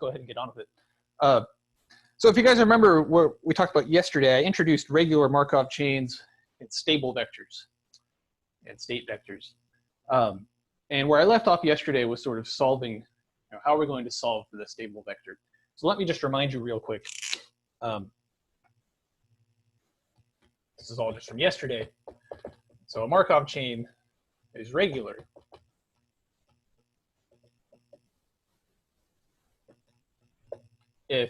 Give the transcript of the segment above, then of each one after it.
go ahead and get on with it. So if you guys remember what we talked about yesterday, I introduced regular Markov chains and stable vectors and state vectors. And where I left off yesterday was sort of solving, how are we going to solve for the stable vector? So let me just remind you real quick. This is all just from yesterday. So a Markov chain is regular if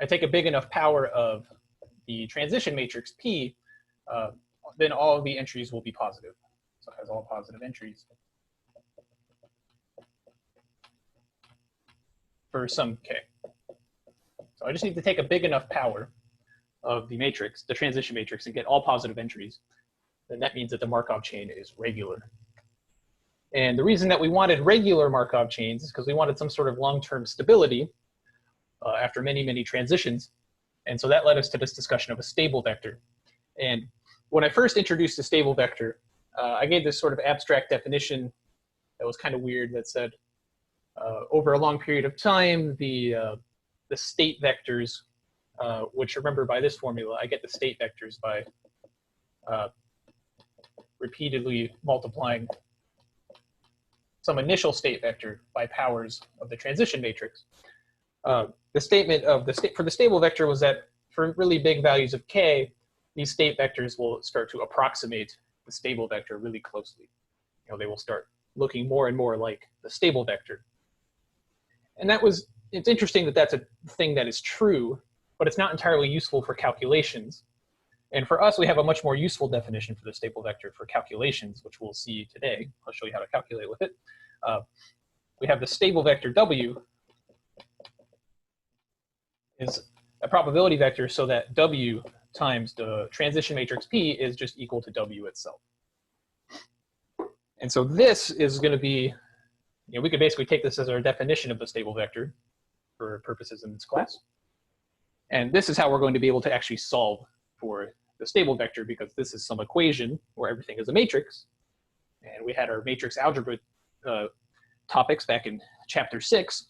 I take a big enough power of the transition matrix P, then all of the entries will be positive. So it has all positive entries for some K. So I just need to take a big enough power of the matrix, the transition matrix, and get all positive entries. Then that means that the Markov chain is regular. And the reason that we wanted regular Markov chains is because we wanted some sort of long-term stability after many, many transitions. And so that led us to this discussion of a stable vector. And when I first introduced the stable vector, I gave this sort of abstract definition that was kind of weird that said, over a long period of time, the state vectors, which remember by this formula, I get the state vectors by repeatedly multiplying some initial state vector by powers of the transition matrix. The statement of for the stable vector was that for really big values of K, these state vectors will start to approximate the stable vector really closely. They will start looking more and more like the stable vector. And it's interesting that that's a thing that is true, but it's not entirely useful for calculations. And for us, we have a much more useful definition for the stable vector for calculations, which we'll see today. I'll show you how to calculate with it. We have the stable vector W is a probability vector so that W times the transition matrix P is just equal to W itself. And so this is going to be, we could basically take this as our definition of the stable vector for purposes in this class. And this is how we're going to be able to actually solve for the stable vector, because this is some equation where everything is a matrix. And we had our matrix algebra topics back in chapter 6.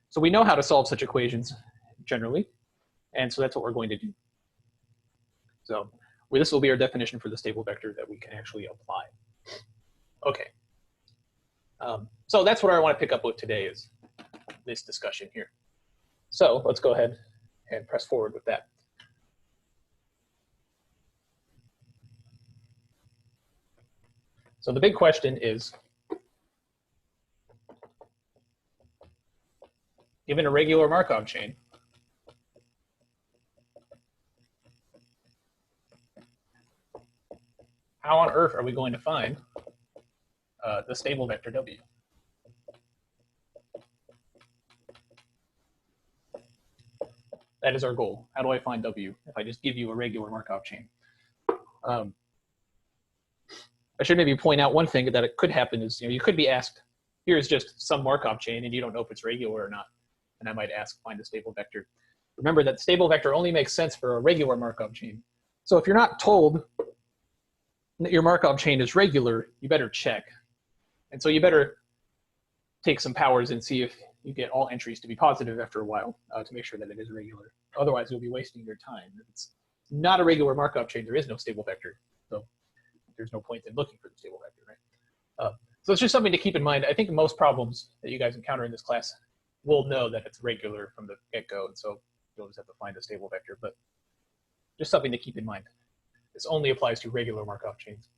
So we know how to solve such equations generally. And so that's what we're going to do. So this will be our definition for the stable vector that we can actually apply. Okay. So that's what I want to pick up with today, is this discussion here. So let's go ahead and press forward with that. So the big question is, given a regular Markov chain, how on earth are we going to find the stable vector W? That is our goal. How do I find W if I just give you a regular Markov chain? I should maybe point out one thing that it could happen is, you could be asked, here is just some Markov chain, and you don't know if it's regular or not. And I might ask, find the stable vector. Remember that stable vector only makes sense for a regular Markov chain. So if you're not told that your Markov chain is regular, you better check. And so you better take some powers and see if you get all entries to be positive after a while to make sure that it is regular. Otherwise, you'll be wasting your time. If it's not a regular Markov chain, there is no stable vector. So there's no point in looking for the stable vector, right? So it's just something to keep in mind. I think most problems that you guys encounter in this class will know that it's regular from the get-go, and so you'll just have to find a stable vector. But just something to keep in mind. This only applies to regular Markov chains.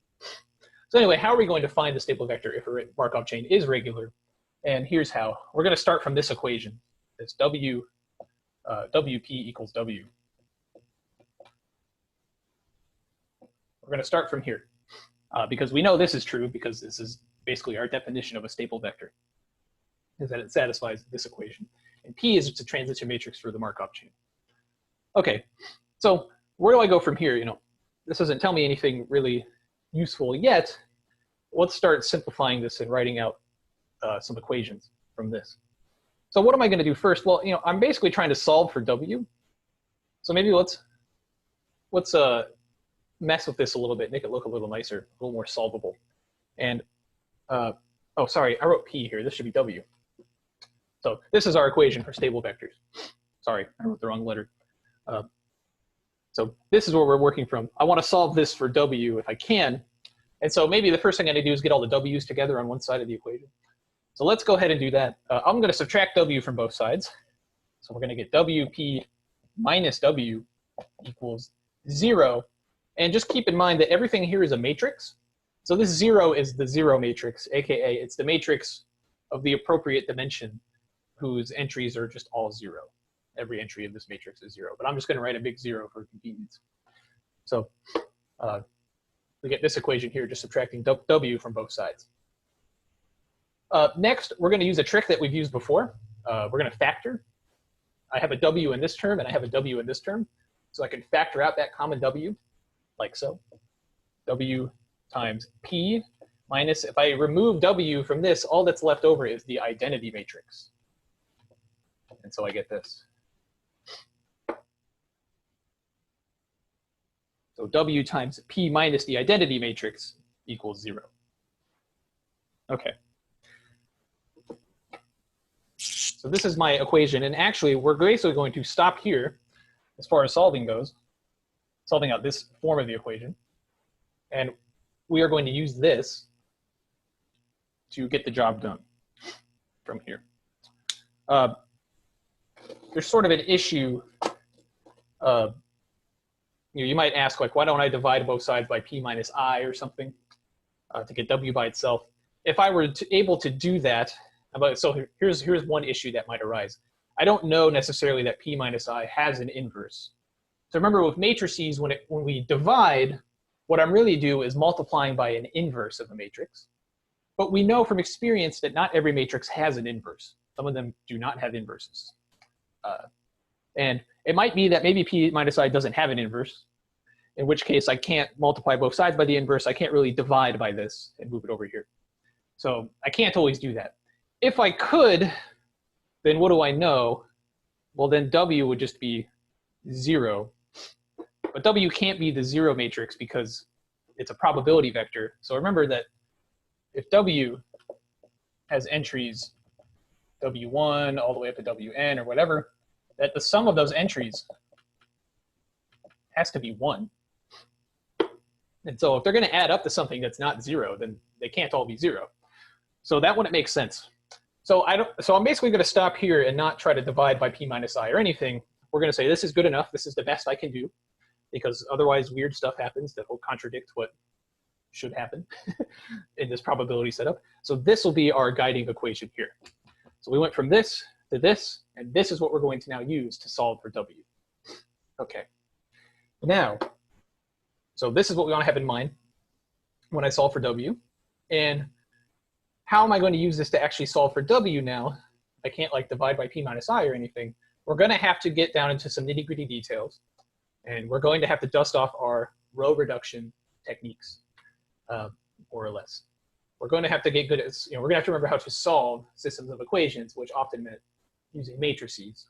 So anyway, how are we going to find the stable vector if a Markov chain is regular? And here's how. We're going to start from this equation. It's WP equals W. We're going to start from here because we know this is true, because this is basically our definition of a stable vector, is that it satisfies this equation. And P is just a transition matrix for the Markov chain. Okay, so where do I go from here? This doesn't tell me anything really useful yet. Let's start simplifying this and writing out some equations from this. So what am I going to do first? Well, I'm basically trying to solve for W. So maybe let's mess with this a little bit, make it look a little nicer, a little more solvable. And oh, sorry, I wrote P here. This should be W. So this is our equation for stable vectors. Sorry, I wrote the wrong letter. So this is where we're working from. I want to solve this for W if I can. And so maybe the first thing I need to do is get all the W's together on one side of the equation. So let's go ahead and do that. I'm going to subtract W from both sides. So we're going to get WP minus W equals 0. And just keep in mind that everything here is a matrix. So this 0 is the 0 matrix, aka it's the matrix of the appropriate dimension whose entries are just all 0. Every entry of this matrix is 0. But I'm just going to write a big 0 for convenience. So we get this equation here, just subtracting W from both sides. Next, we're going to use a trick that we've used before. We're going to factor. I have a W in this term, and I have a W in this term. So I can factor out that common W, like so. W times P minus, if I remove W from this, all that's left over is the identity matrix. And so I get this. So W times P minus the identity matrix equals 0. Okay. So this is my equation. And actually, we're basically going to stop here as far as solving goes, solving out this form of the equation. And we are going to use this to get the job done from here. There's sort of an issue. You might ask, like, why don't I divide both sides by P minus I or something to get W by itself? If I were able to do that, so here's one issue that might arise. I don't know necessarily that P minus I has an inverse. So remember, with matrices, when we divide, what I'm really doing is multiplying by an inverse of a matrix. But we know from experience that not every matrix has an inverse. Some of them do not have inverses. And it might be that maybe P minus I doesn't have an inverse, in which case I can't multiply both sides by the inverse. I can't really divide by this and move it over here. So I can't always do that. If I could, then what do I know? Well, then W would just be 0. But W can't be the 0 matrix because it's a probability vector. So remember that if W has entries W1 all the way up to Wn or whatever, that the sum of those entries has to be 1. And so if they're going to add up to something that's not 0, then they can't all be 0. So that wouldn't make sense. So I'm basically going to stop here and not try to divide by P minus I or anything. We're going to say this is good enough. This is the best I can do, because otherwise weird stuff happens that will contradict what should happen in this probability setup. So this will be our guiding equation here. So we went from this to this, and this is what we're going to now use to solve for W. Okay. Now, so this is what we want to have in mind when I solve for W. And how am I going to use this to actually solve for W now? I can't like divide by P minus I or anything. We're going to have to get down into some nitty-gritty details. And we're going to have to dust off our row reduction techniques, more or less. We're going to have to get good at, we're going to have to remember how to solve systems of equations, which often meant using matrices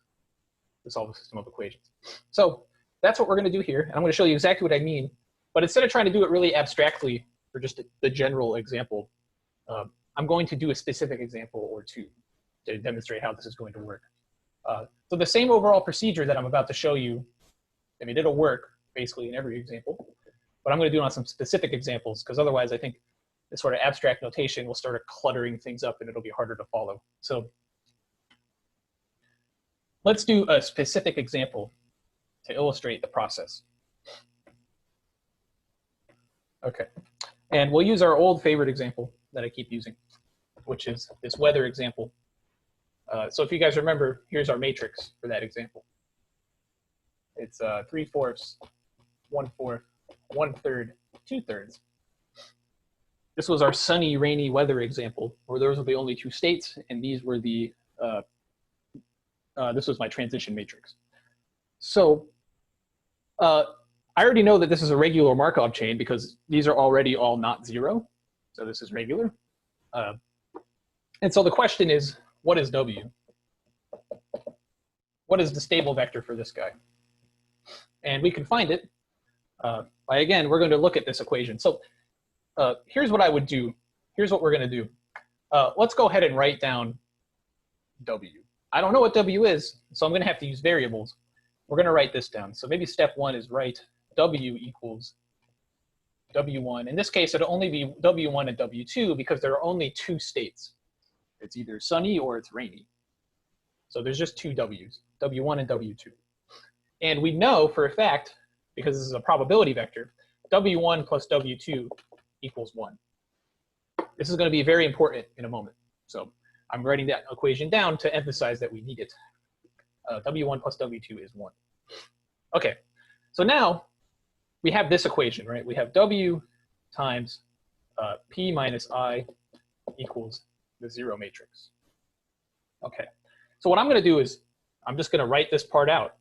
to solve a system of equations. So that's what we're going to do here. And I'm going to show you exactly what I mean. But instead of trying to do it really abstractly for just the general example, I'm going to do a specific example or two to demonstrate how this is going to work. So the same overall procedure that I'm about to show you, I mean, it'll work basically in every example, but I'm going to do it on some specific examples, because otherwise I think this sort of abstract notation will start cluttering things up and it'll be harder to follow. So let's do a specific example to illustrate the process. Okay, and we'll use our old favorite example that I keep using, which is this weather example. So if you guys remember, here's our matrix for that example. It's 3/4, 1/4, 1/3, 2/3. This was our sunny, rainy weather example, where those were the only two states, and these were the, this was my transition matrix. So I already know that this is a regular Markov chain because these are already all not 0. So this is regular. And so the question is, what is W? What is the stable vector for this guy? And we can find it by, again, we're going to look at this equation. So here's what I would do. Here's what we're going to do. Let's go ahead and write down W. I don't know what W is, so I'm going to have to use variables. We're going to write this down. So maybe step one is write W equals W1. In this case, it'll only be W1 and W2 because there are only two states. It's either sunny or it's rainy. So there's just two W's, W1 and W2. And we know for a fact, because this is a probability vector, W1 plus W2 equals 1. This is going to be very important in a moment. So I'm writing that equation down to emphasize that we need it. W1 plus W2 is 1. Okay, so now we have this equation, right? We have W times P minus I equals the 0 matrix. Okay, so what I'm going to do is I'm just going to write this part out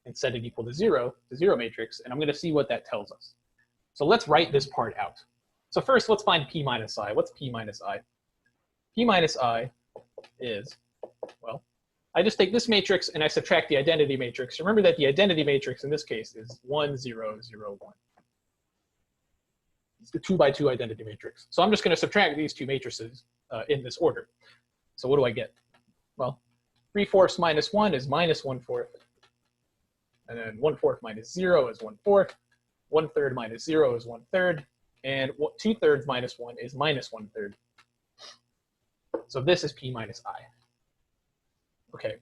and set it equal to 0, the 0 matrix, and I'm going to see what that tells us. So let's write this part out. So first, let's find P minus I. What's P minus I? P minus I is, well, I just take this matrix and I subtract the identity matrix. Remember that the identity matrix in this case is 1, 0, 0, 1. It's the 2 by 2 identity matrix. So I'm just going to subtract these two matrices in this order. So what do I get? Well, 3/4 minus 1 is minus 1/4. And then 1/4 minus 0 is 1/4. 1/3 minus 0 is 1/3. And 2/3 minus 1 is minus 1/3. So this is P minus I. Okay.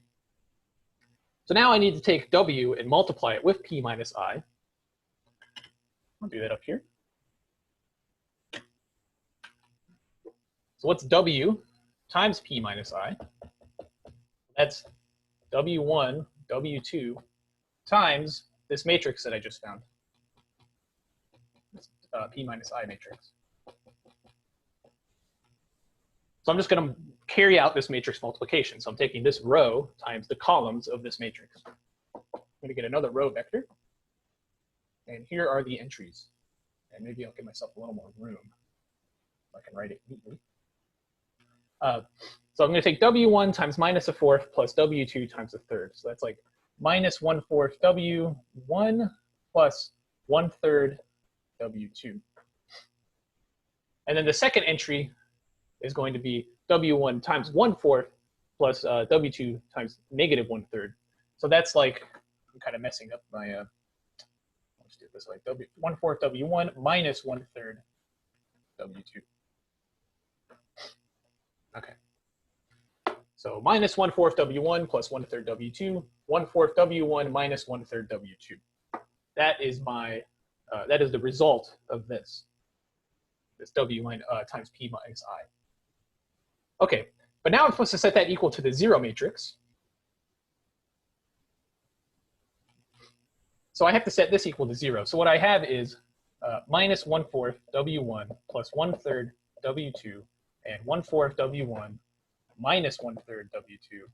So now I need to take W and multiply it with P minus I. I'll do that up here. So what's W times P minus I? That's W1, W2 times this matrix that I just found. This, P minus I matrix. So I'm just going to carry out this matrix multiplication. So I'm taking this row times the columns of this matrix. I'm going to get another row vector. And here are the entries. And maybe I'll give myself a little more room so I can write it neatly. So I'm going to take W1 times minus 1/4 plus W2 times 1/3. So that's like minus 1/4 W1 plus 1/3 W2. And then the second entry is going to be W1 times 1/4 plus W2 times negative 1/3. So that's like, I'm kind of messing up my, let's do it this way, 1/4 W1 minus 1/3 W2. Okay. So minus 1/4 W1 plus 1/3 W2, 1/4 W1 minus 1/3 W2. That is my, that is the result of this W times P minus I. Okay, but now I'm supposed to set that equal to the 0 matrix. So I have to set this equal to 0. So what I have is minus 1/4 W1 plus 1/3 W2 and 1/4 W1 minus 1/3 W2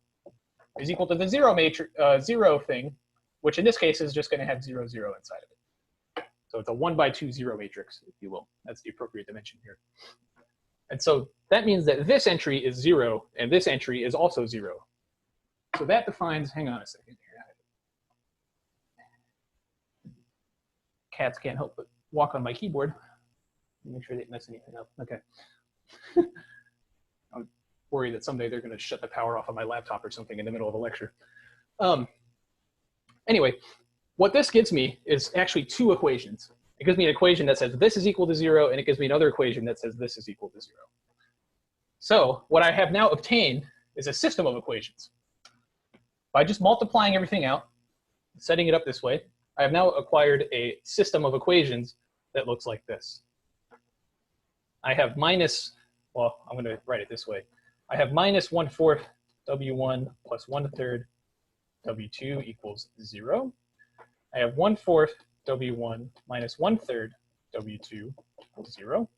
is equal to the 0 matrix, 0 thing, which in this case is just going to have 0, 0 inside of it. So it's a 1 by 2 0 matrix, if you will. That's the appropriate dimension here. And so that means that this entry is 0, and this entry is also 0. So that defines, hang on a second here. Cats can't help but walk on my keyboard. Make sure they don't mess anything up. Okay. I'm worried that someday they're going to shut the power off on my laptop or something in the middle of a lecture. Anyway, what this gives me is actually two equations. It gives me an equation that says this is equal to 0, and it gives me another equation that says this is equal to 0. So what I have now obtained is a system of equations. By just multiplying everything out, setting it up this way, I have now acquired a system of equations that looks like this. I have minus, well, I'm going to write it this way. I have minus 1/4 W1 plus 1/3 W2 equals 0. I have 1/4 W1 minus 1/3 W2 equals 0.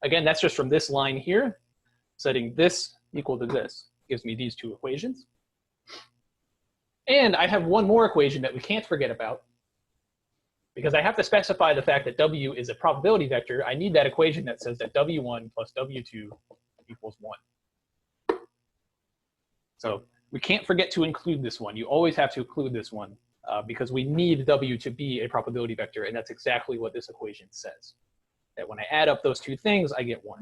Again, that's just from this line here. Setting this equal to this gives me these two equations. And I have one more equation that we can't forget about. Because I have to specify the fact that W is a probability vector, I need that equation that says that W1 plus W2 equals 1. So we can't forget to include this one. You always have to include this one because we need W to be a probability vector, and that's exactly what this equation says. That when I add up those two things, I get 1.